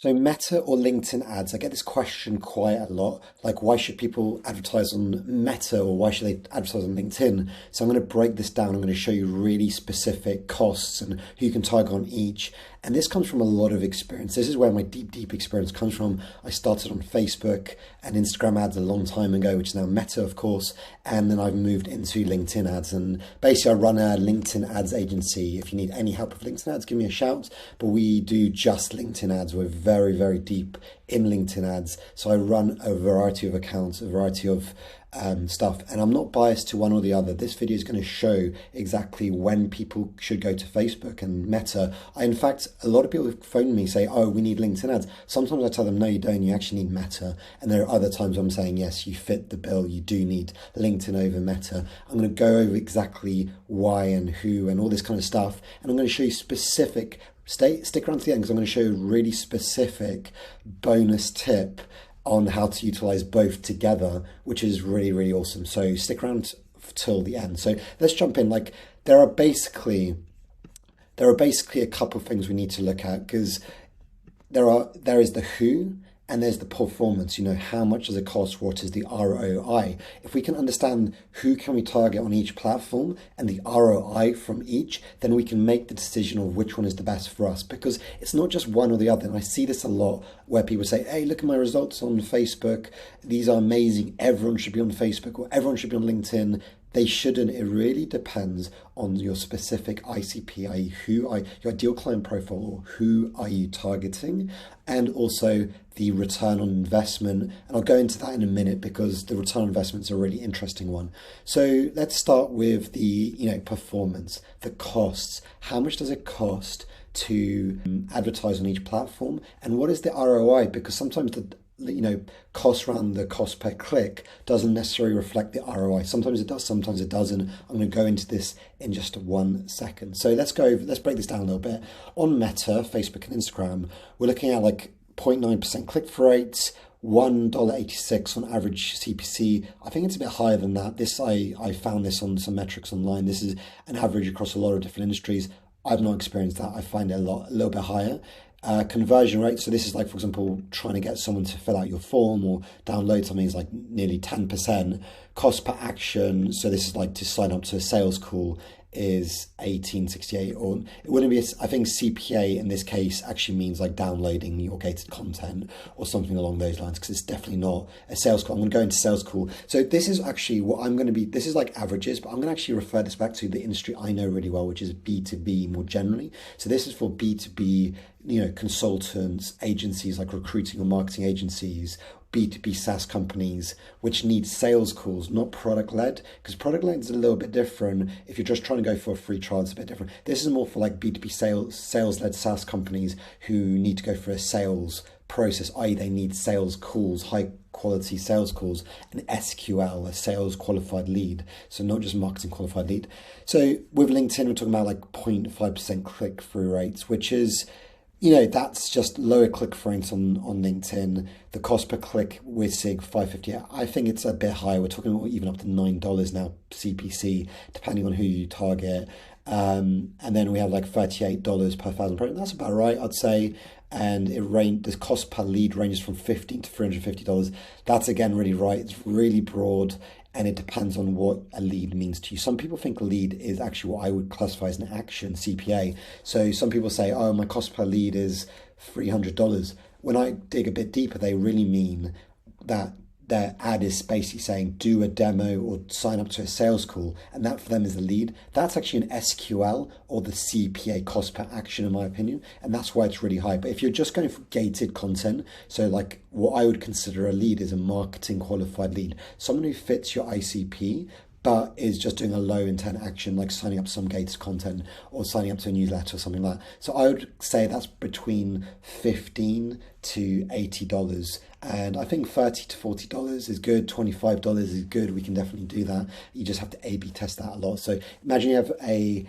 So Meta or LinkedIn ads, I get this question quite a lot. Like, why should people advertise on Meta or why should they advertise on LinkedIn? So I'm going to break this down. I'm going to show you really specific costs and who you can target on each. And this comes from a lot of experience. This is where my deep experience comes from. I started on Facebook and Instagram ads a long time ago, which is now Meta, of course. And then I've moved into LinkedIn ads. And basically, I run a LinkedIn ads agency. If you need any help with LinkedIn ads, give me a shout. But we do just LinkedIn ads. We're very deep in LinkedIn ads. So I run a variety of accounts, a variety of stuff, and I'm not biased to one or the other. This video is going to show exactly when people should go to Facebook and Meta. In fact, a lot of people phone me say, oh, we need LinkedIn ads. Sometimes I tell them, no, you don't, you actually need Meta. And there are other times I'm saying, yes, you fit the bill, you do need LinkedIn over Meta. I'm going to go over exactly why and who and all this kind of stuff. And I'm going to show you specific, stick around to the end because I'm going to show you a really specific bonus tip on how to utilize both together, which is really awesome. So stick around till the end. So let's jump in. Like, there are basically a couple of things we need to look at, because there is the who and there's the performance. You know, how much does it cost? What is the ROI? If we can understand who can we target on each platform and the ROI from each, then we can make the decision of which one is the best for us, because it's not just one or the other. And I see this a lot where people say, hey, look at my results on Facebook. These are amazing. Everyone should be on Facebook or everyone should be on LinkedIn. They shouldn't. It really depends on your specific ICP, i.e. your ideal client profile, or who are you targeting, and also the return on investment. And I'll go into that in a minute because the return on investment is a really interesting one. So let's start with the performance, the costs. How much does it cost to advertise on each platform, and what is the ROI? Because sometimes the cost around the cost per click doesn't necessarily reflect the ROI. Sometimes it does, sometimes it doesn't. I'm going to go into this in just 1 second. So let's break this down a little bit. On Meta, Facebook and Instagram, we're looking at like 0.9% click-through rates, $1.86 on average CPC. I think it's a bit higher than that. I found this on some metrics online. This is an average across a lot of different industries. I've not experienced that. I find it a little bit higher. Conversion rate, so this is like, for example, trying to get someone to fill out your form or download something, is like nearly 10%. Cost per action, so this is like to sign up to a sales call, is 1868, or it wouldn't be, I think CPA in this case actually means like downloading your gated content or something along those lines, because it's definitely not a sales call. I'm going to go into sales call. So this is actually what I'm going to be, this is like averages, but I'm going to actually refer this back to the industry I know really well, which is B2B more generally. So this is for B2B, consultants, agencies like recruiting or marketing agencies, B2B SaaS companies, which need sales calls, not product led, because product led is a little bit different. If you're just trying to go for a free trial, it's a bit different. This is more for like B2B sales led SaaS companies who need to go for a sales process, i.e. they need sales calls, high quality sales calls, and SQL, a sales qualified lead. So not just marketing qualified lead. So with LinkedIn, we're talking about like 0.5% click through rates, which is, that's just lower click-through rates on LinkedIn. The cost per click, we're seeing $5.50. I think it's a bit higher. We're talking about even up to $9 now CPC, depending on who you target. And then we have like $38 per 1,000. That's about right, I'd say. And the cost per lead ranges from $15 to $350. That's again really right. It's really broad, and it depends on what a lead means to you. Some people think a lead is actually what I would classify as an action, CPA. So some people say, oh, my cost per lead is $300. When I dig a bit deeper, they really mean that their ad is basically saying do a demo or sign up to a sales call, and that for them is a lead. That's actually an SQL, or the CPA, cost per action, in my opinion, and that's why it's really high. But if you're just going for gated content, so like what I would consider a lead is a marketing qualified lead, someone who fits your ICP but is just doing a low intent action, like signing up to some gated content or signing up to a newsletter or something like that. So I would say that's between $15 to $80. And I think $30 to $40 is good. $25 is good. We can definitely do that. You just have to A/B test that a lot. So imagine you have a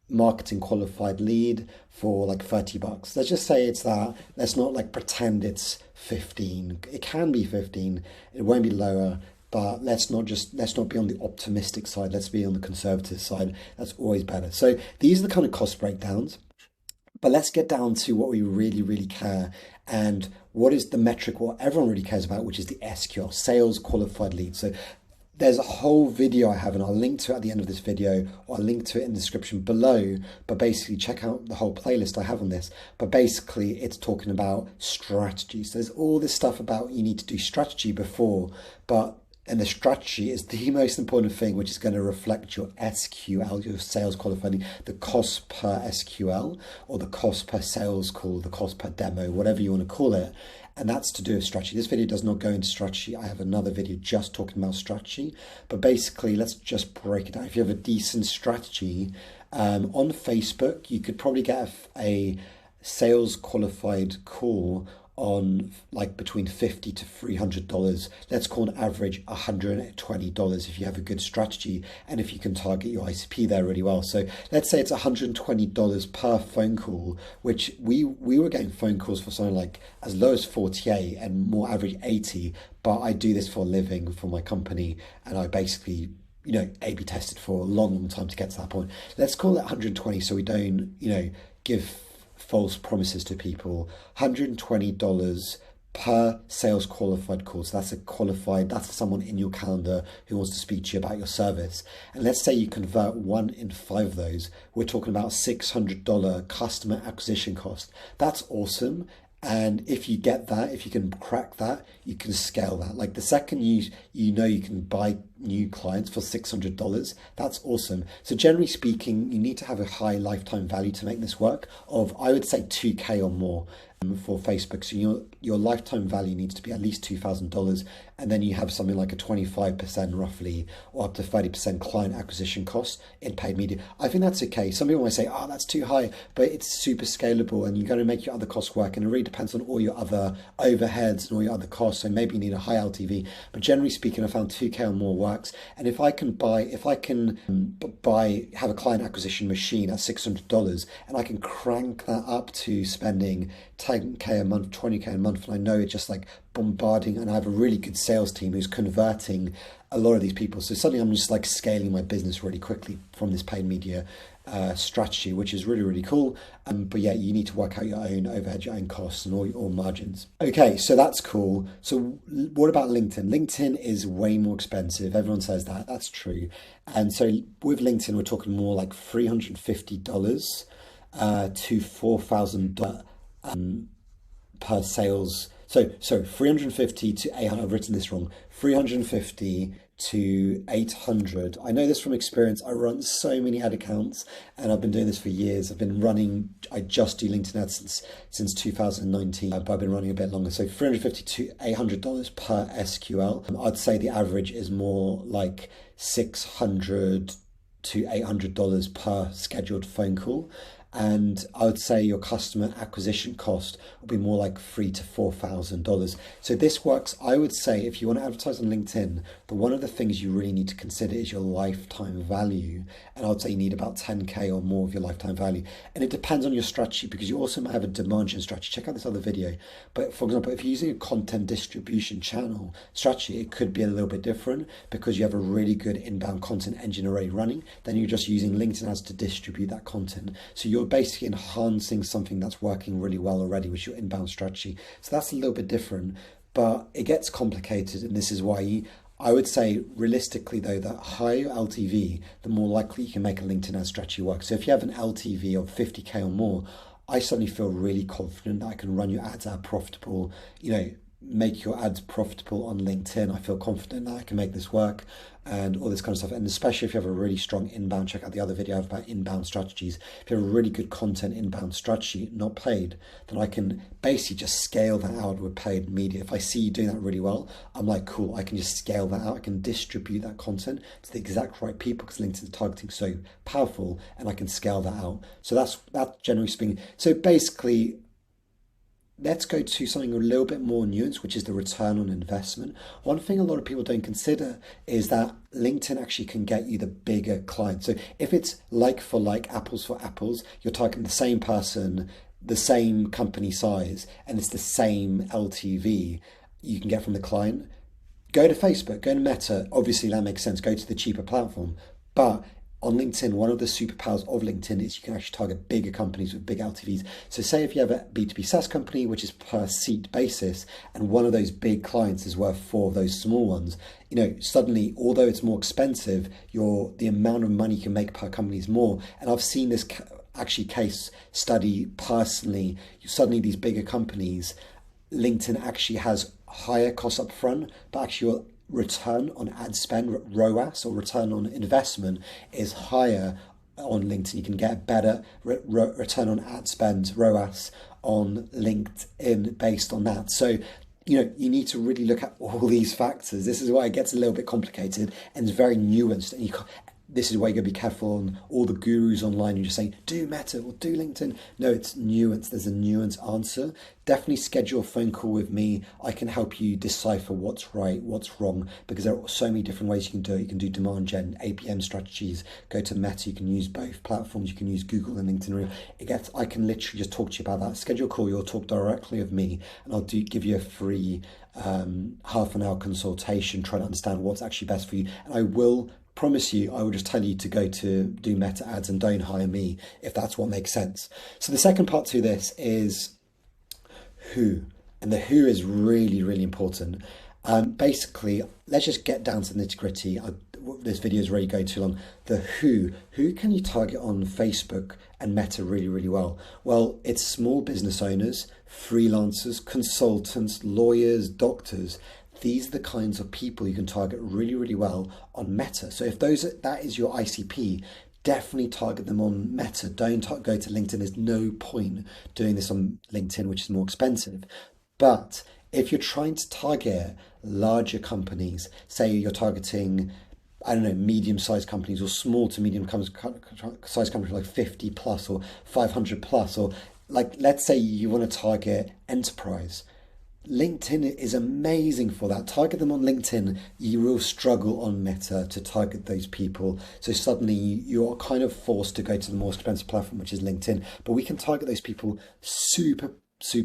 marketing qualified lead for like $30. Let's just say it's that. Let's not like pretend it's 15. It can be 15. It won't be lower. But let's not be on the optimistic side. Let's be on the conservative side. That's always better. So these are the kind of cost breakdowns. But let's get down to what we really, really care and what is the metric what everyone really cares about, which is the SQL, sales qualified leads. So there's a whole video I have, and I'll link to it at the end of this video, or I'll link to it in the description below. But basically, check out the whole playlist I have on this. But basically, it's talking about strategy. So there's all this stuff about you need to do strategy before, and the strategy is the most important thing, which is going to reflect your SQL, your sales qualifying, the cost per SQL, or the cost per sales call, the cost per demo, whatever you want to call it. And that's to do with strategy. This video does not go into strategy. I have another video just talking about strategy. But basically, let's just break it down. If you have a decent strategy on Facebook, you could probably get a sales qualified call on like between $50 to $300. Let's call an average $120 if you have a good strategy and if you can target your ICP there really well. So let's say it's $120 per phone call, which we were getting phone calls for something like as low as 48 and more average 80. But I do this for a living for my company, and I basically A/B tested for a long time to get to that point. Let's call it 120 so we don't give false promises to people. $120 per sales qualified call. So that's someone in your calendar who wants to speak to you about your service. And let's say you convert 1 in 5 of those. We're talking about $600 customer acquisition cost. That's awesome. And if you get that, if you can crack that, you can scale that. Like the second you can buy new clients for $600, that's awesome. So generally speaking, you need to have a high lifetime value to make this work of, I would say, 2K or more for Facebook. So your lifetime value needs to be at least $2,000, and then you have something like a 25% roughly or up to 30% client acquisition cost in paid media. I think that's okay. Some people might say, oh, that's too high, but it's super scalable and you're going to make your other costs work, and it really depends on all your other overheads and all your other costs. So maybe you need a high LTV, but generally speaking, I found 2K or more works. And if I can have a client acquisition machine at $600 and I can crank that up to spending 10K a month, 20K a month, and I know it's just like bombarding, and I have a really good sales team who's converting a lot of these people. So suddenly I'm just like scaling my business really quickly from this paid media strategy, which is really, really cool. But yeah, you need to work out your own overhead, your own costs and all your margins. Okay, so that's cool. So what about LinkedIn? LinkedIn is way more expensive. Everyone says that. That's true. And so with LinkedIn, we're talking more like $350 to $4,000 per sales. So 350 to 800. I've written this wrong. 350 to 800. I know this from experience. I run so many ad accounts and I've been doing this for years. I just do LinkedIn ads since 2019, but I've been running a bit longer. So 350 to $800 per SQL. I'd say the average is more like $600 to $800 per scheduled phone call. And I would say your customer acquisition cost will be more like $3,000 to $4,000. So this works, I would say, if you want to advertise on LinkedIn, but one of the things you really need to consider is your lifetime value. And I would say you need about 10K or more of your lifetime value. And it depends on your strategy, because you also might have a demand gen strategy. Check out this other video. But for example, if you're using a content distribution channel strategy, it could be a little bit different because you have a really good inbound content engine already running. Then you're just using LinkedIn ads to distribute that content. So you're basically enhancing something that's working really well already, which is your inbound strategy. So that's a little bit different, but it gets complicated. And this is why I would say realistically though, the higher LTV, the more likely you can make a LinkedIn ad strategy work. So if you have an LTV of 50K or more, I suddenly feel really confident that I can run your ads out profitable, make your ads profitable on LinkedIn. I feel confident that I can make this work and all this kind of stuff. And especially if you have a really strong inbound, check out the other video I have about inbound strategies. If you have a really good content inbound strategy, not paid, then I can basically just scale that out with paid media. If I see you doing that really well, I'm like, cool, I can just scale that out. I can distribute that content to the exact right people because LinkedIn targeting is so powerful, and I can scale that out. So that's generally speaking. So basically, let's go to something a little bit more nuanced, which is the return on investment. One thing a lot of people don't consider is that LinkedIn actually can get you the bigger clients. So if it's like for like, apples for apples, you're targeting the same person, the same company size, and it's the same LTV you can get from the client, go to Facebook, go to Meta. Obviously that makes sense. Go to the cheaper platform. But on LinkedIn, one of the superpowers of LinkedIn is you can actually target bigger companies with big LTVs. So say if you have a B2B SaaS company, which is per seat basis, and one of those big clients is worth 4 of those small ones, suddenly, although it's more expensive, the amount of money you can make per company is more. And I've seen this actually case study personally. Suddenly these bigger companies, LinkedIn actually has higher costs up front, but actually your return on ad spend, ROAS, or return on investment, is higher on LinkedIn. You can get a better return on ad spend, ROAS, on LinkedIn based on that. So you need to really look at all these factors. This is why it gets a little bit complicated and it's very nuanced, and this is why you got to be careful on all the gurus online. You're just saying, do Meta or do LinkedIn. No, it's nuanced. There's a nuanced answer. Definitely schedule a phone call with me. I can help you decipher what's right, what's wrong, because there are so many different ways you can do it. You can do demand gen, ABM strategies, go to Meta. You can use both platforms. You can use Google and LinkedIn. I can literally just talk to you about that. Schedule a call. You'll talk directly with me, and I'll give you a free half an hour consultation, trying to understand what's actually best for you. And I will promise you, I will just tell you to go to do Meta ads and don't hire me if that's what makes sense. So the second part to this is who, and the who is really, really important. Basically, let's just get down to the nitty gritty. This video is really going too long. The who can you target on Facebook and Meta really, really well? Well, it's small business owners, freelancers, consultants, lawyers, doctors. These are the kinds of people you can target really, really well on Meta. So if that is your ICP, definitely target them on Meta. Don't go to LinkedIn. There's no point doing this on LinkedIn, which is more expensive. But if you're trying to target larger companies, say you're targeting, I don't know, medium-sized companies or small to medium-sized companies like 50 plus or 500 plus, or like, let's say you want to target enterprise. LinkedIn is amazing for that. Target them on LinkedIn. You will struggle on Meta to target those people. So suddenly you are kind of forced to go to the more expensive platform, which is LinkedIn. But we can target those people super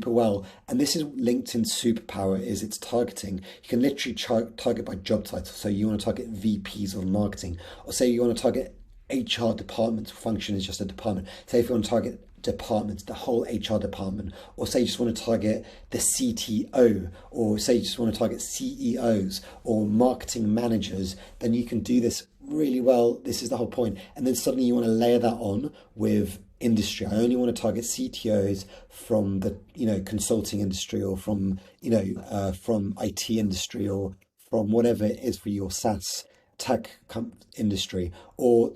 well. And this is LinkedIn's superpower, is its targeting. You can literally target by job title. So you want to target VPs of marketing, or say you want to target HR departments. Function is just a department. Say if you want to target departments, the whole HR department, or say you just want to target the CTO, or say you just want to target CEOs or marketing managers, then you can do this really well. This is the whole point. And then suddenly you want to layer that on with industry. I only want to target CTOs from the consulting industry, or from from IT industry, or from whatever it is for your SaaS tech industry, or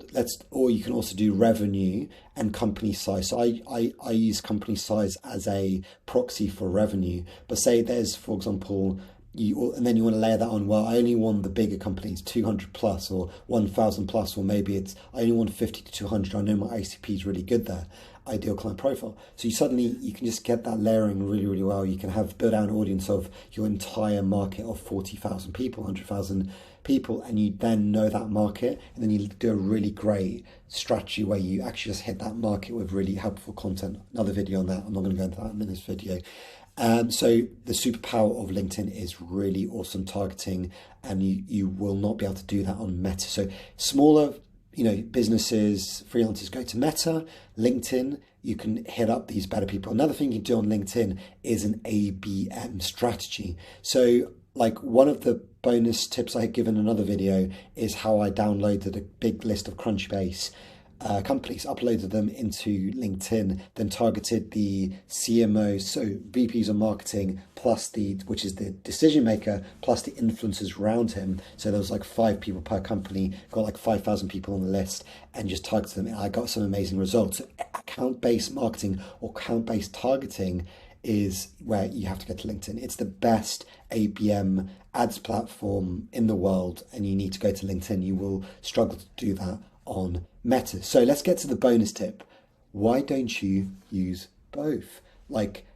you can also do revenue and company size. So I use company size as a proxy for revenue. But say there's, for example, and then you want to layer that on. Well, I only want the bigger companies, 200 plus or 1,000 plus, or maybe I only want 50 to 200. I know my ICP is really good there. Ideal client profile. So you can just get that layering really, really well. You can build out an audience of your entire market of 40,000 people, 100,000 people, and you then know that market, and then you do a really great strategy where you actually just hit that market with really helpful content. Another video on that. I'm not going to go into that in this video. So the superpower of LinkedIn is really awesome targeting, and you will not be able to do that on Meta. So smaller businesses, freelancers, go to Meta. LinkedIn, you can hit up these better people. Another thing you can do on LinkedIn is an ABM strategy. So like one of the bonus tips I give in another video is how I downloaded a big list of Crunchbase companies, uploaded them into LinkedIn, then targeted the CMO, so VPs of marketing, plus which is the decision maker, plus the influencers around him. So there was like 5 people per company, got like 5,000 people on the list, and just targeted them. And I got some amazing results. So account-based marketing or account-based targeting is where you have to go to LinkedIn. It's the best ABM ads platform in the world, and you need to go to LinkedIn. You will struggle to do that on Meta. So let's get to the bonus tip. Why don't you use both? Like,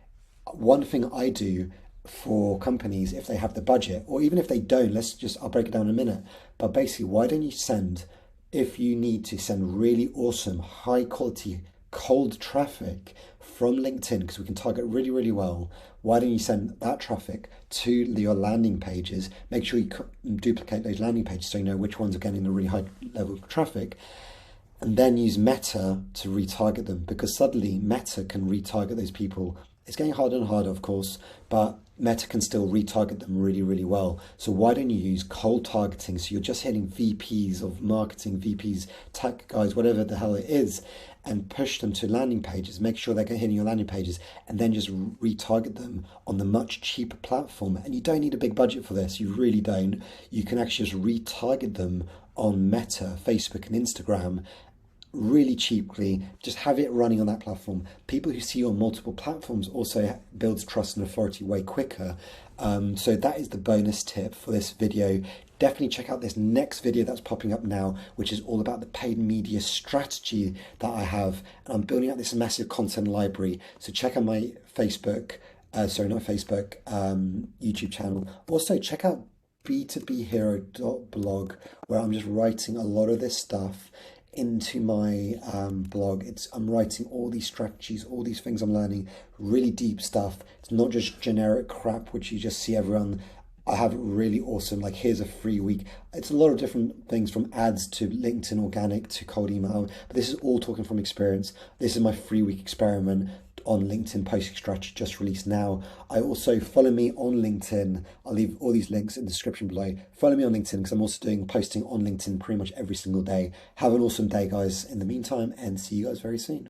one thing I do for companies, if they have the budget, or even if they don't, I'll break it down in a minute. But basically, why don't you if you need to send really awesome, high quality, cold traffic from LinkedIn, because we can target really, really well, why don't you send that traffic to your landing pages? Make sure you duplicate those landing pages so you know which ones are getting a really high level of traffic. and then use Meta to retarget them, because suddenly Meta can retarget those people. It's getting harder and harder, of course, but Meta can still retarget them really, really well. So why don't you use cold targeting? So you're just hitting VPs of marketing, VPs, tech guys, whatever the hell it is, and push them to landing pages. Make sure they're hitting your landing pages, and then just retarget them on the much cheaper platform. And you don't need a big budget for this. You really don't. You can actually just retarget them on Meta, Facebook, and Instagram really cheaply. Just have it running on that platform. People who see you on multiple platforms also builds trust and authority way quicker. So that is the bonus tip for this video. Definitely check out this next video that's popping up now, which is all about the paid media strategy that I have. And I'm building out this massive content library. So check out my Facebook, YouTube channel. Also check out b2bhero.blog, where I'm just writing a lot of this stuff into my blog. I'm writing all these strategies, all these things I'm learning, really deep stuff. It's not just generic crap which you just see everyone. I have really awesome, like, here's a free week. It's a lot of different things, from ads to LinkedIn organic to cold email, but this is all talking from experience. This is my free week experiment on LinkedIn posting strategy, just released now. I also follow me on LinkedIn. I'll leave all these links in the description below. Follow me on LinkedIn, because I'm also doing posting on LinkedIn pretty much every single day. Have an awesome day, guys, in the meantime, and see you guys very soon.